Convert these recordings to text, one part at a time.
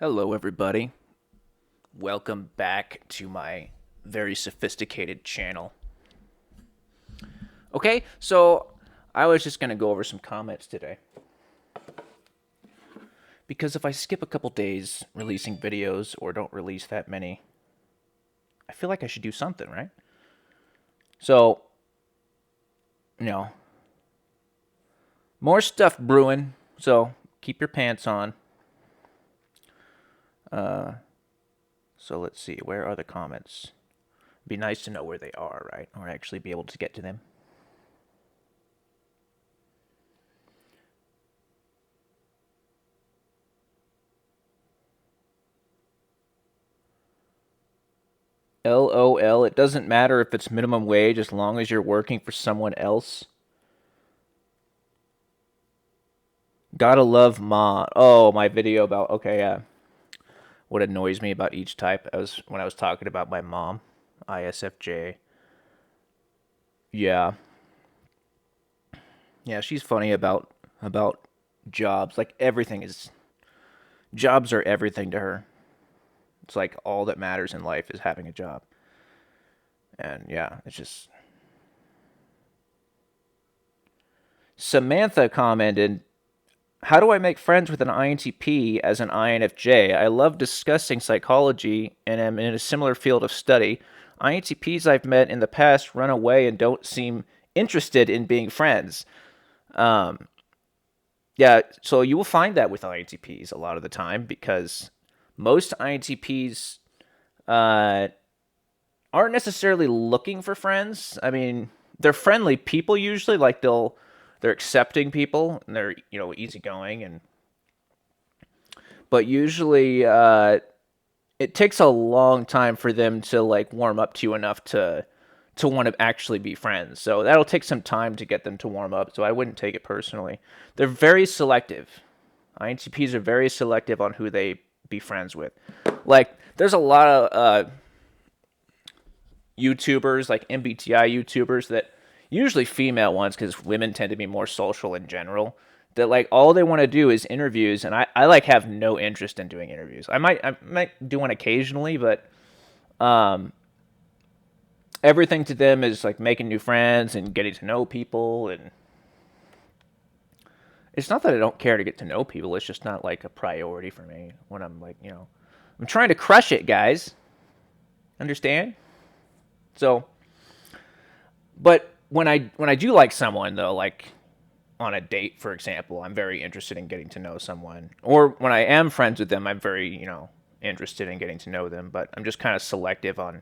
Hello, everybody. Welcome back to my very sophisticated channel. Okay, so I was just going to go over some comments today. Because if I skip a couple days releasing videos or don't release that many, I feel like I should do something, right? So, more stuff brewing, so keep your pants on. So let's see, where are the comments? It'd be nice to know where they are, right? Or actually be able to get to them. LOL, it doesn't matter if it's minimum wage as long as you're working for someone else. Gotta love Ma. Oh, my video about, okay, yeah. What annoys me about each type as when I was talking about my mom. ISFJ. Yeah. Yeah, she's funny about jobs. Like jobs are everything to her. It's like all that matters in life is having a job. And yeah, it's just Samantha commented, how do I make friends with an INTP as an INFJ? I love discussing psychology and am in a similar field of study. INTPs I've met in the past run away and don't seem interested in being friends. Um, yeah, so you will find that with INTPs a lot of the time because most INTPs uh, aren't necessarily looking for friends. I mean, they're friendly people usually, like they're accepting people and they're easygoing and but usually it takes a long time for them to like warm up to you enough to want to actually be friends. So that'll take some time to get them to warm up. So I wouldn't take it personally. They're very selective. INTPs are very selective on who they be friends with. Like there's a lot of YouTubers, like MBTI YouTubers that usually female ones because women tend to be more social in general that like all they want to do is interviews and I like have no interest in doing interviews. I might do one occasionally, but um everything to them is like making new friends and getting to know people, and it's not that I don't care to get to know people, it's just not like a priority for me when I'm like, I'm trying to crush it, guys. Understand? So, but when I do like someone though, like on a date, for example, I'm very interested in getting to know someone. Or when I am friends with them, I'm very, interested in getting to know them, but I'm just kind of selective on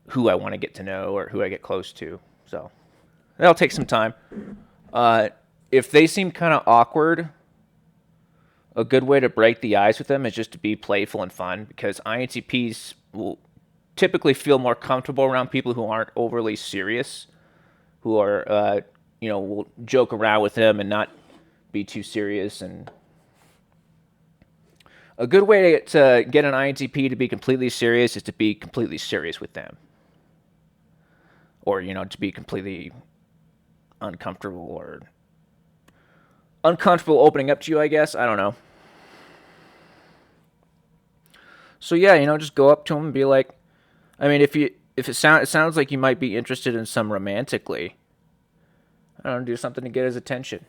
who I want to get to know or who I get close to. So that'll take some time. Uh, if they seem kind of awkward, a good way to break the ice with them is just to be playful and fun because INTPs will typically feel more comfortable around people who aren't overly serious, who are, will joke around with them and not be too serious. And a good way to get an INTP to be completely serious is to be completely serious with them. Or, to be completely uncomfortable opening up to you, I guess. I don't know. So yeah, just go up to them and be like, I mean, if it sounds like you might be interested in some romantically, I don't know, do something to get his attention.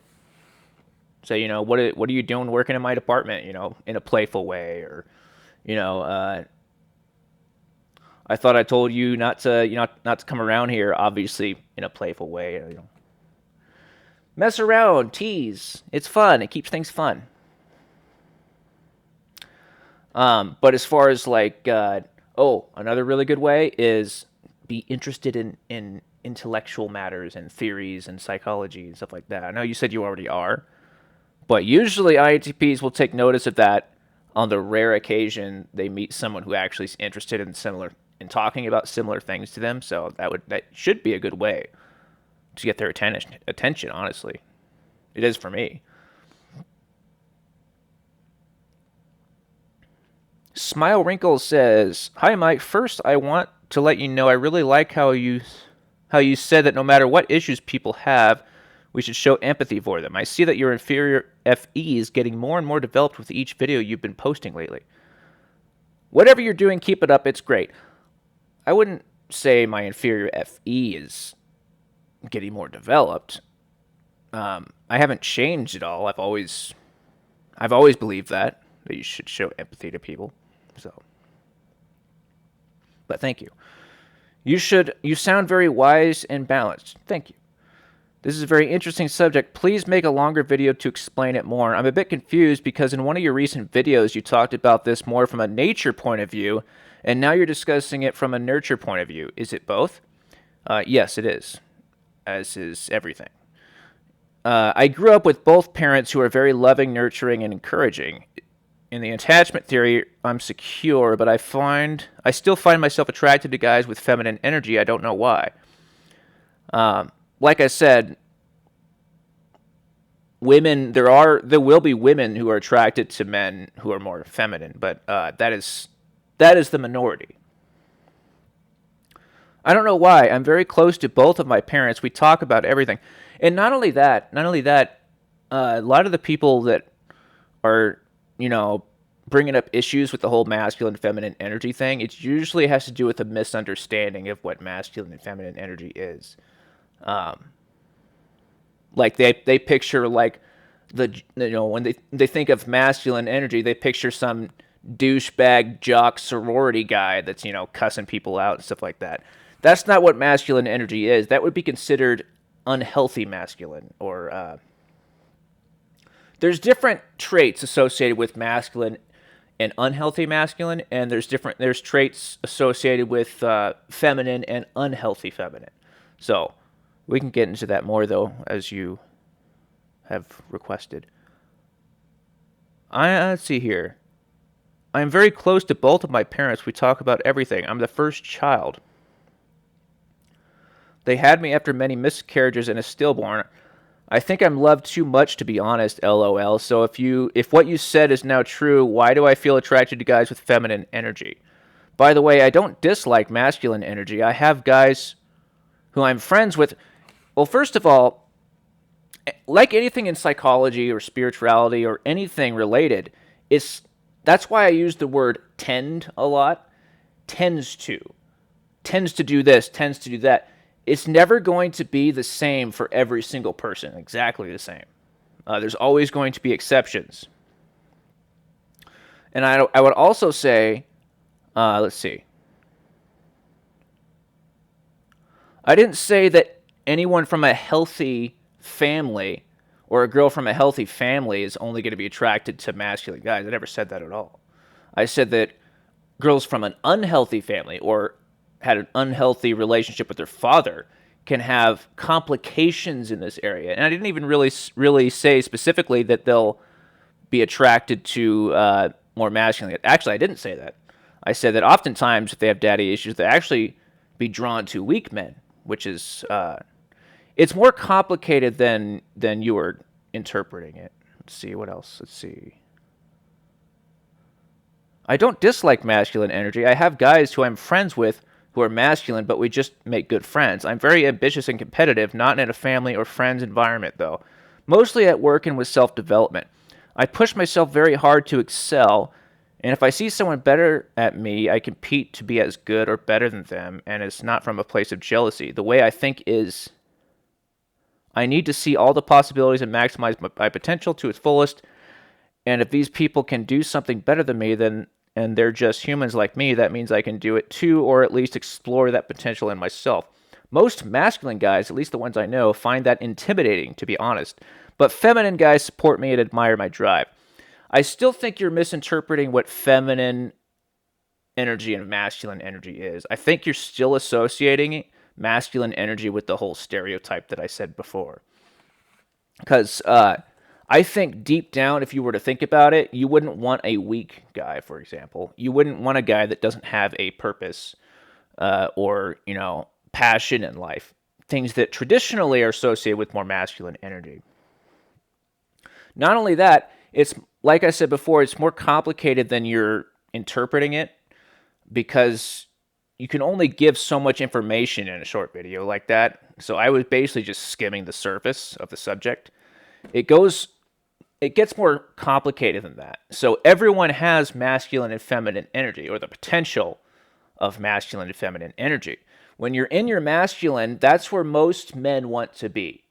Say, what are you doing working in my department? In a playful way, or you know, I thought I told you not to not to come around here. Obviously, in a playful way. Mess around, tease. It's fun. It keeps things fun. But as far as like, another really good way is be interested in intellectual matters and theories and psychology and stuff like that. I know you said you already are, but usually INTPs will take notice of that on the rare occasion they meet someone who actually is interested in talking about similar things to them. So that should be a good way to get their attention. Honestly, it is for me. Smile Wrinkle says, "Hi Mike. First, I want to let you know I really like how you said that no matter what issues people have, We should show empathy for them. I see that your inferior FE is getting more and more developed with each video you've been posting lately. Whatever you're doing, keep it up. It's great. I wouldn't say my inferior FE is getting more developed. I haven't changed at all. I've always believed that you should show empathy to people. So, but thank you. You sound very wise and balanced. Thank you. This is a very interesting subject. Please make a longer video to explain it more. I'm a bit confused because in one of your recent videos you talked about this more from a nature point of view, and now you're discussing it from a nurture point of view. Is it both? Yes, it is. As is everything. I grew up with both parents who are very loving, nurturing, and encouraging. In the attachment theory, I'm secure, but I still find myself attracted to guys with feminine energy. I don't know why. Like I said, there will be women who are attracted to men who are more feminine, but that is the minority. I don't know why. I'm very close to both of my parents. We talk about everything. And not only that, a lot of the people that are, bringing up issues with the whole masculine feminine energy thing, it usually has to do with a misunderstanding of what masculine and feminine energy is. Like they picture like when they think of masculine energy, they picture some douchebag jock sorority guy that's cussing people out and stuff like that. That's not what masculine energy is. That would be considered unhealthy masculine, or there's different traits associated with masculine and unhealthy masculine, and there's traits associated with feminine and unhealthy feminine. So we can get into that more though, as you have requested. Let's see here. I am very close to both of my parents. We talk about everything. I'm the first child. They had me after many miscarriages and a stillborn. I think I'm loved too much to be honest, LOL. So if what you said is now true, why do I feel attracted to guys with feminine energy? By the way, I don't dislike masculine energy. I have guys who I'm friends with. Well, first of all, like anything in psychology or spirituality or anything related, that's why I use the word tend a lot. Tends to do this, tends to do that. It's never going to be the same for every single person, exactly the same. There's always going to be exceptions. And I would also say, let's see. I didn't say that anyone from a healthy family or a girl from a healthy family is only going to be attracted to masculine guys. I never said that at all. I said that girls from an unhealthy family or had an unhealthy relationship with their father can have complications in this area. And I didn't even really say specifically that they'll be attracted to more masculine. Actually, I didn't say that. I said that oftentimes if they have daddy issues, they actually be drawn to weak men, which is it's more complicated than you were interpreting it. Let's see what else. Let's see. I don't dislike masculine energy. I have guys who I'm friends with who are masculine, but we just make good friends. I'm very ambitious and competitive, not in a family or friends environment, though. Mostly at work and with self-development. I push myself very hard to excel, and if I see someone better at me, I compete to be as good or better than them, and it's not from a place of jealousy. The way I think is I need to see all the possibilities and maximize my potential to its fullest, and if these people can do something better than me, and they're just humans like me, that means I can do it too, or at least explore that potential in myself. Most masculine guys, at least the ones I know, find that intimidating, to be honest. But feminine guys support me and admire my drive. I still think you're misinterpreting what feminine energy and masculine energy is. I think you're still associating masculine energy with the whole stereotype that I said before. Because I think deep down, if you were to think about it, you wouldn't want a weak guy, for example. You wouldn't want a guy that doesn't have a purpose or, passion in life. Things that traditionally are associated with more masculine energy. Not only that, it's, like I said before, it's more complicated than you're interpreting it because, you can only give so much information in a short video like that. So I was basically just skimming the surface of the subject. It gets more complicated than that. So everyone has masculine and feminine energy, or the potential of masculine and feminine energy. When you're in your masculine, that's where most men want to be.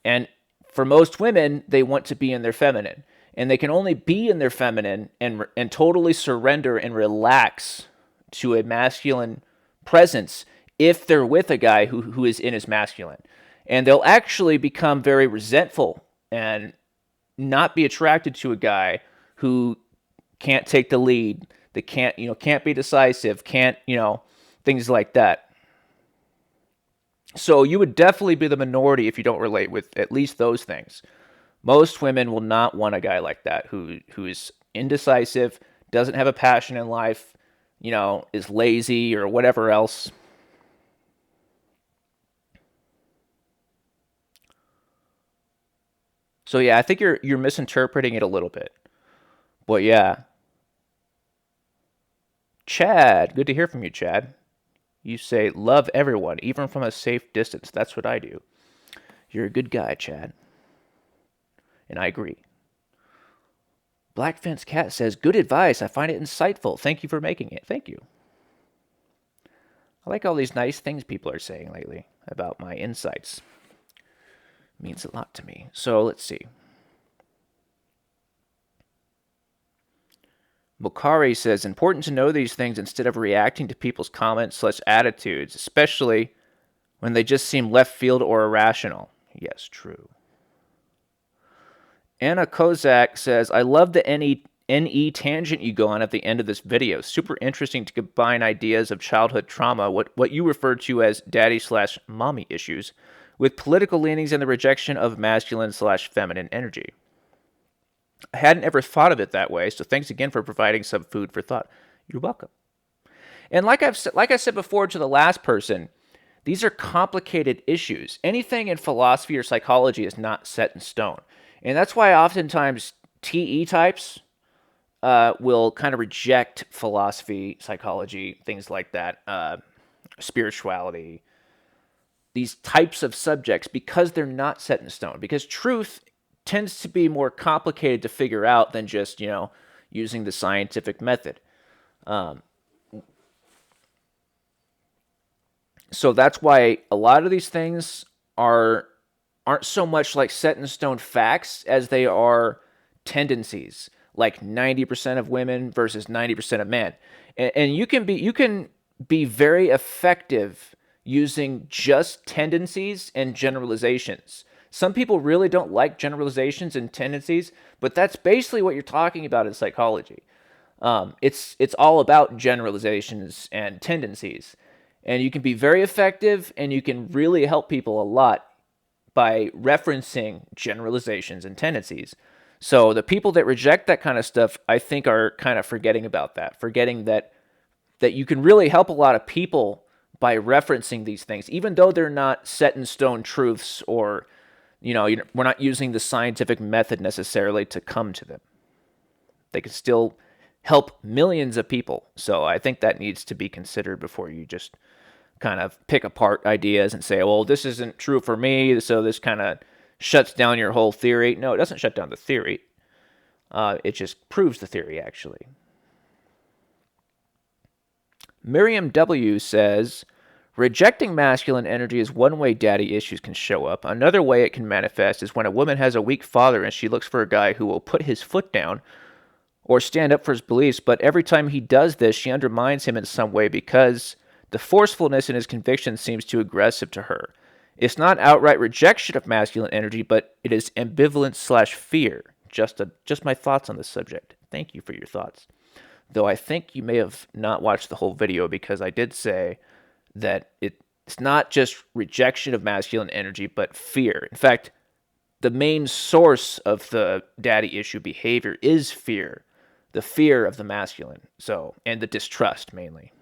And for most women, they want to be in their feminine. And they can only be in their feminine and totally surrender and relax to a masculine presence if they're with a guy who is in his masculine. And they'll actually become very resentful and not be attracted to a guy who can't take the lead, that can't be decisive, can't, things like that. So you would definitely be the minority if you don't relate with at least those things. Most women will not want a guy like that who is indecisive, doesn't have a passion in life, is lazy or whatever else. So yeah, I think you're misinterpreting it a little bit. But yeah. Chad, good to hear from you, Chad. You say love everyone, even from a safe distance. That's what I do. You're a good guy, Chad. And I agree. Black Fence Cat says, good advice. I find it insightful. Thank you for making it. Thank you. I like all these nice things people are saying lately about my insights. It means a lot to me. So let's see. Mokari says, important to know these things instead of reacting to people's comments/attitudes, especially when they just seem left field or irrational. Yes, true. Anna Kozak says, I love the NE tangent you go on at the end of this video. Super interesting to combine ideas of childhood trauma, what you refer to as daddy/mommy issues, with political leanings and the rejection of masculine/feminine energy. I hadn't ever thought of it that way, so thanks again for providing some food for thought. You're welcome. And like I said before to the last person, these are complicated issues. Anything in philosophy or psychology is not set in stone. And that's why oftentimes TE types will kind of reject philosophy, psychology, things like that, spirituality, these types of subjects, because they're not set in stone. Because truth tends to be more complicated to figure out than just, using the scientific method. So that's why a lot of these things aren't so much like set in stone facts as they are tendencies, like 90% of women versus 90% of men. And you can be very effective using just tendencies and generalizations. Some people really don't like generalizations and tendencies, but that's basically what you're talking about in psychology. It's all about generalizations and tendencies. And you can be very effective, and you can really help people a lot by referencing generalizations and tendencies. So the people that reject that kind of stuff, I think, are kind of forgetting about that, forgetting that you can really help a lot of people by referencing these things, even though they're not set in stone truths, or we're not using the scientific method necessarily to come to them. They can still help millions of people. So I think that needs to be considered before you just kind of pick apart ideas and say, well, this isn't true for me, so this kind of shuts down your whole theory. No, it doesn't shut down the theory. It just proves the theory, actually. Miriam W. says, rejecting masculine energy is one way daddy issues can show up. Another way it can manifest is when a woman has a weak father and she looks for a guy who will put his foot down or stand up for his beliefs, but every time he does this, she undermines him in some way because the forcefulness in his conviction seems too aggressive to her. It's not outright rejection of masculine energy, but it is ambivalence/fear. Just my thoughts on this subject. Thank you for your thoughts. Though I think you may have not watched the whole video, because I did say that it's not just rejection of masculine energy, but fear. In fact, the main source of the daddy issue behavior is fear. The fear of the masculine. And the distrust, mainly.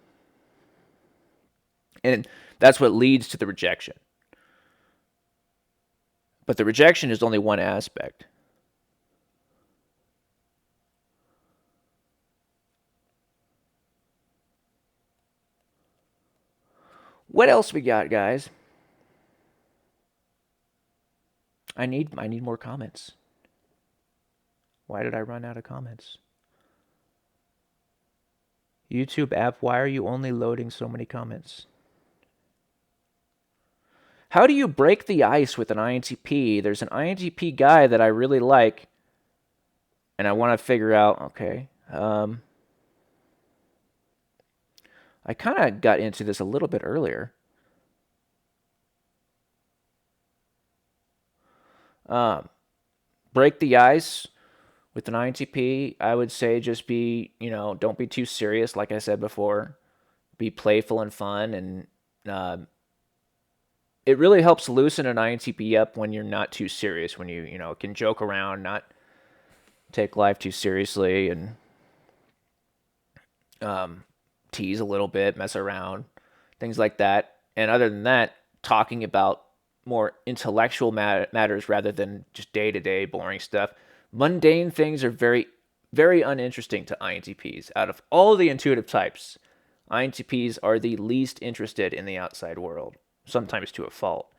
And that's what leads to the rejection. But the rejection is only one aspect. What else we got, guys? I need more comments. Why did I run out of comments? YouTube app, why are you only loading so many comments? How do you break the ice with an INTP? There's an INTP guy that I really like, and I want to figure out, okay. I kind of got into this a little bit earlier. Break the ice with an INTP, I would say just be, don't be too serious, like I said before. Be playful and fun, and it really helps loosen an INTP up when you're not too serious, when you can joke around, not take life too seriously, and tease a little bit, mess around, things like that. And other than that, talking about more intellectual matters rather than just day-to-day boring stuff. Mundane things are very, very uninteresting to INTPs. Out of all the intuitive types, INTPs are the least interested in the outside world, sometimes to a fault.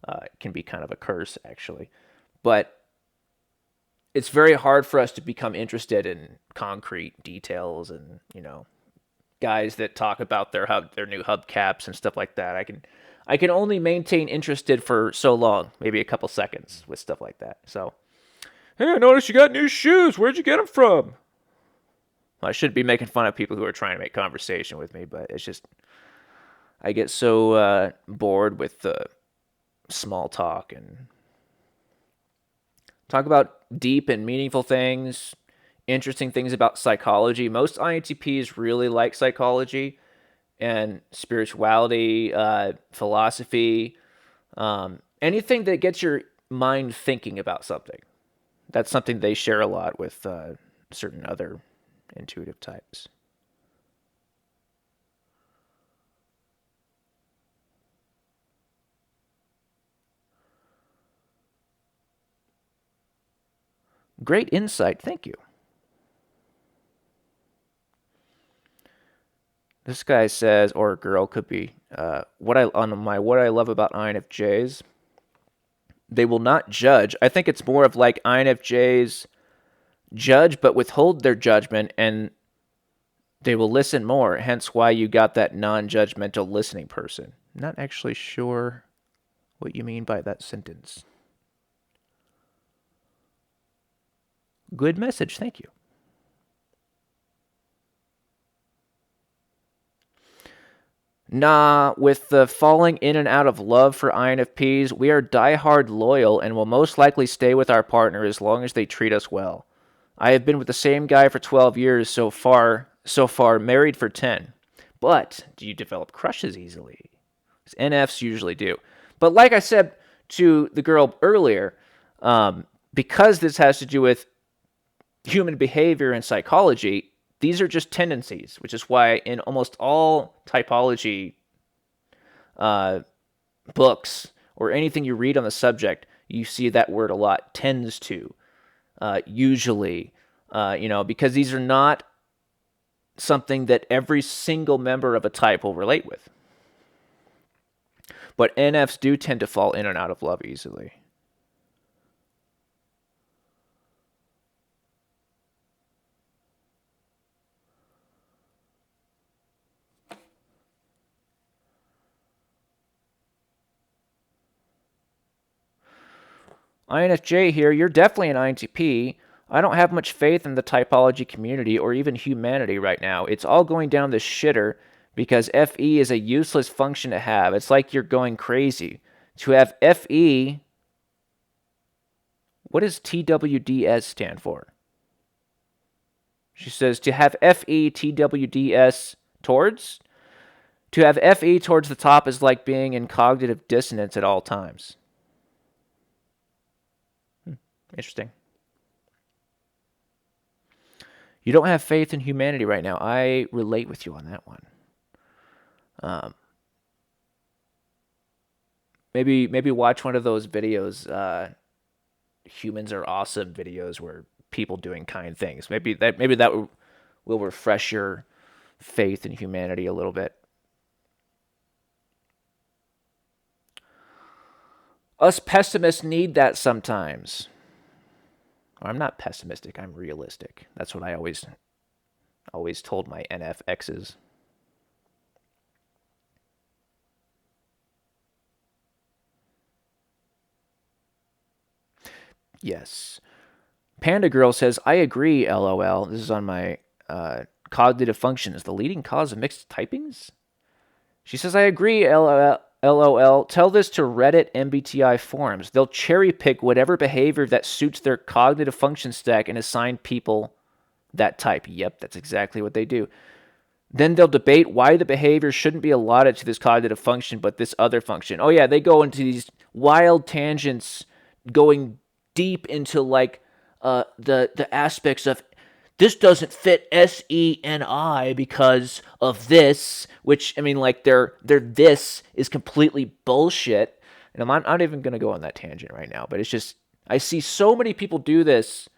It can be kind of a curse, actually. But it's very hard for us to become interested in concrete details and, guys that talk about their new hubcaps and stuff like that. I can only maintain interested for so long, maybe a couple seconds with stuff like that. So, hey, I noticed you got new shoes. Where'd you get them from? Well, I shouldn't be making fun of people who are trying to make conversation with me, but it's just I get so bored with the small talk and talk about deep and meaningful things, interesting things about psychology. Most INTPs really like psychology and spirituality, philosophy, anything that gets your mind thinking about something. That's something they share a lot with certain other intuitive types. Great insight. Thank you. This guy says, or girl, could be what I love about INFJs. They will not judge. I think it's more of like INFJs judge but withhold their judgment, and they will listen more. Hence why you got that non-judgmental listening person. Not actually sure what you mean by that sentence. Good message. Thank you. Nah, with the falling in and out of love for INFPs, we are diehard loyal and will most likely stay with our partner as long as they treat us well. I have been with the same guy for 12 years so far, married for 10. But do you develop crushes easily? NFs usually do. But like I said to the girl earlier, because this has to do with human behavior and psychology, these are just tendencies, which is why in almost all typology books or anything you read on the subject, you see that word a lot, tends to, usually, because these are not something that every single member of a type will relate with. But NFs do tend to fall in and out of love easily. INFJ here, you're definitely an INTP. I don't have much faith in the typology community or even humanity right now. It's all going down the shitter because FE is a useless function to have. It's like you're going crazy. To have FE, what does TWDS stand for? She says to have FE TWDS towards? To have FE towards the top is like being in cognitive dissonance at all times. Interesting. You don't have faith in humanity right now. I relate with you on that one. Maybe watch one of those videos, humans are awesome videos where people doing kind things. Maybe that will refresh your faith in humanity a little bit. Us pessimists need that sometimes. Or I'm not pessimistic, I'm realistic. That's what I always told my NFXs. Yes. Panda Girl says, I agree, LOL. This is on my cognitive function is the leading cause of mixed typings? She says, I agree, LOL. LOL. Tell this to Reddit MBTI forums. They'll cherry pick whatever behavior that suits their cognitive function stack and assign people that type. Yep, that's exactly what they do. Then they'll debate why the behavior shouldn't be allotted to this cognitive function but this other function. Oh, yeah, they go into these wild tangents going deep into like the aspects of this doesn't fit SENI because of this, which I mean, like their this is completely bullshit. And I'm not even gonna go on that tangent right now, but it's just I see so many people do this.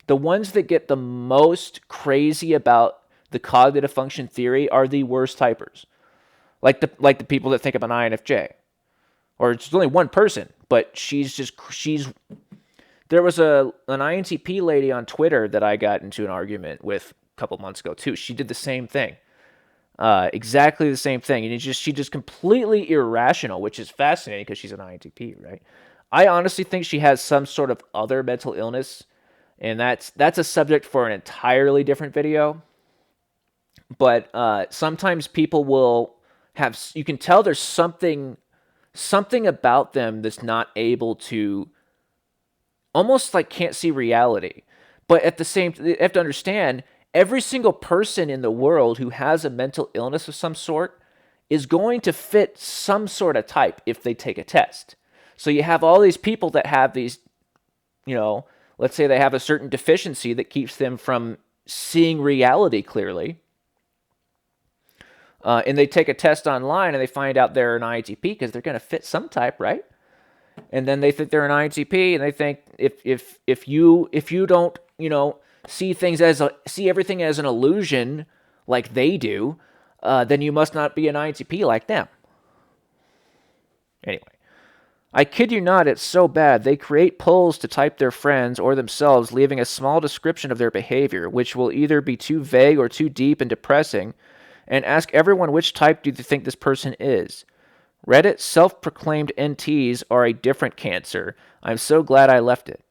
The ones that get the most crazy about the cognitive function theory are the worst typers, like the people that think of an INFJ, or it's only one person, but she's there was an INTP lady on Twitter that I got into an argument with a couple months ago too. She did the same thing, exactly the same thing, and she's just completely irrational, which is fascinating because she's an INTP, right? I honestly think she has some sort of other mental illness, and that's a subject for an entirely different video. But sometimes people will have you can tell there's something about them that's not able to almost like can't see reality. But at the same you have to understand every single person in the world who has a mental illness of some sort is going to fit some sort of type if they take a test. So you have all these people that have these, let's say they have a certain deficiency that keeps them from seeing reality clearly. And they take a test online and they find out they're an INTP because they're going to fit some type, right? And then they think they're an INTP, and they think if you don't see everything as an illusion like they do, then you must not be an INTP like them. Anyway, I kid you not, it's so bad. They create polls to type their friends or themselves, leaving a small description of their behavior, which will either be too vague or too deep and depressing, and ask everyone which type do you think this person is. Reddit self-proclaimed NTs are a different cancer. I'm so glad I left it.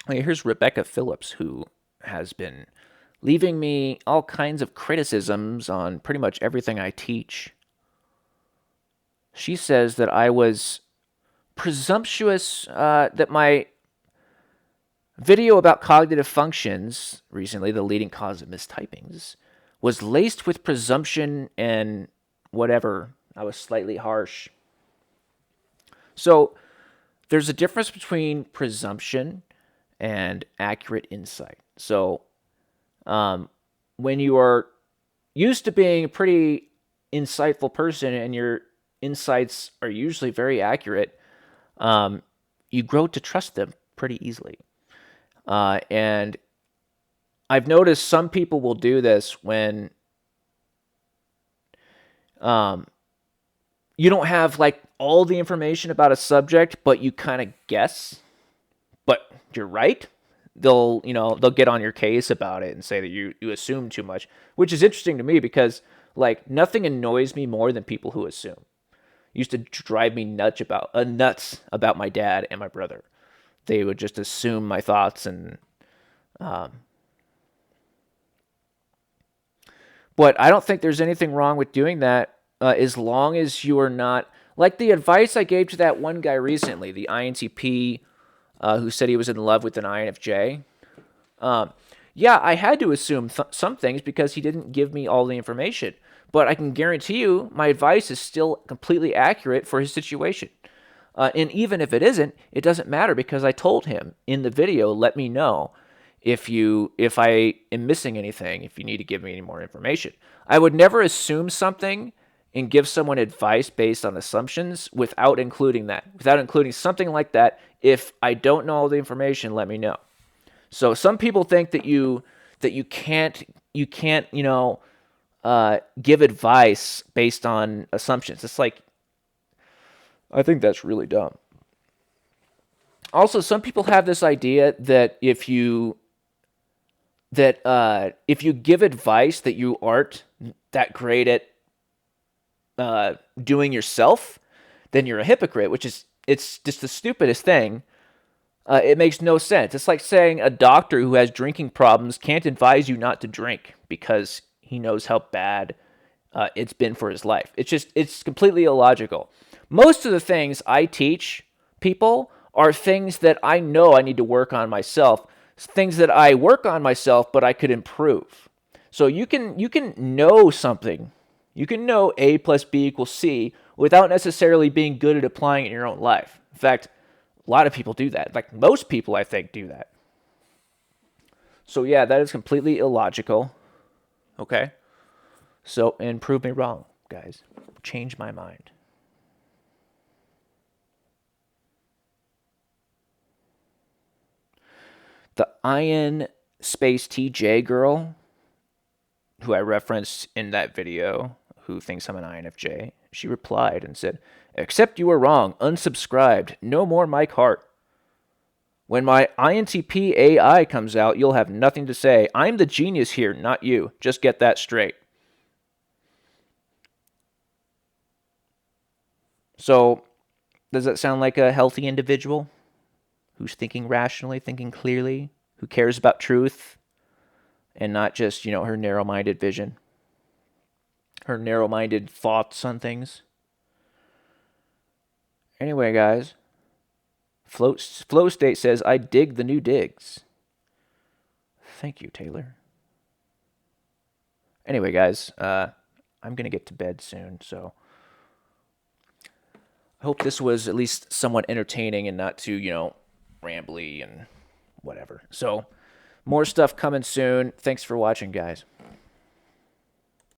Here's Rebecca Phillips, who has been leaving me all kinds of criticisms on pretty much everything I teach. She says that I was presumptuous, that my video about cognitive functions, recently the leading cause of mistypings, was laced with presumption and whatever. I was slightly harsh. So there's a difference between presumption and accurate insight. So when you are used to being a pretty insightful person and your insights are usually very accurate, you grow to trust them pretty easily. And I've noticed some people will do this when you don't have like all the information about a subject, but you kind of guess, but you're right. They'll get on your case about it and say that you assume too much, which is interesting to me because like nothing annoys me more than people who assume. It used to drive me nuts about my dad and my brother. They would just assume my thoughts and but I don't think there's anything wrong with doing that as long as you are not like the advice I gave to that one guy recently, the INTP who said he was in love with an INFJ. Yeah, I had to assume some things because he didn't give me all the information. But I can guarantee you my advice is still completely accurate for his situation. And even if it isn't, it doesn't matter because I told him in the video, let me know if I am missing anything, if you need to give me any more information. I would never assume something and give someone advice based on assumptions without including that, without including something like that. If I don't know all the information, let me know. So some people think that you can't give advice based on assumptions. It's like, I think that's really dumb. Also, some people have this idea that if you give advice that you aren't that great at doing yourself, then you're a hypocrite, which is, it's just the stupidest thing. It makes no sense. It's like saying a doctor who has drinking problems can't advise you not to drink because he knows how bad it's been for his life. It's completely illogical. Most of the things I teach people are things that I know I need to work on myself, things that I work on myself, but I could improve. So you can know something. You can know A plus B equals C without necessarily being good at applying it in your own life. In fact, a lot of people do that. Like most people, I think, do that. So yeah, that is completely illogical. Okay? So, and prove me wrong, guys. Change my mind. The IN_TJ girl, who I referenced in that video, who thinks I'm an INFJ, she replied and said, "Except you were wrong, unsubscribed, no more Mike Hart. When my INTP AI comes out, you'll have nothing to say. I'm the genius here, not you. Just get that straight." So, does that sound like a healthy individual who's thinking rationally, thinking clearly, who cares about truth and not just, her narrow-minded vision, her narrow-minded thoughts on things? Anyway, guys, Flow State says, "I dig the new digs." Thank you, Taylor. Anyway, guys, I'm going to get to bed soon, so I hope this was at least somewhat entertaining and not too, rambly and whatever. So, more stuff coming soon. Thanks for watching, guys.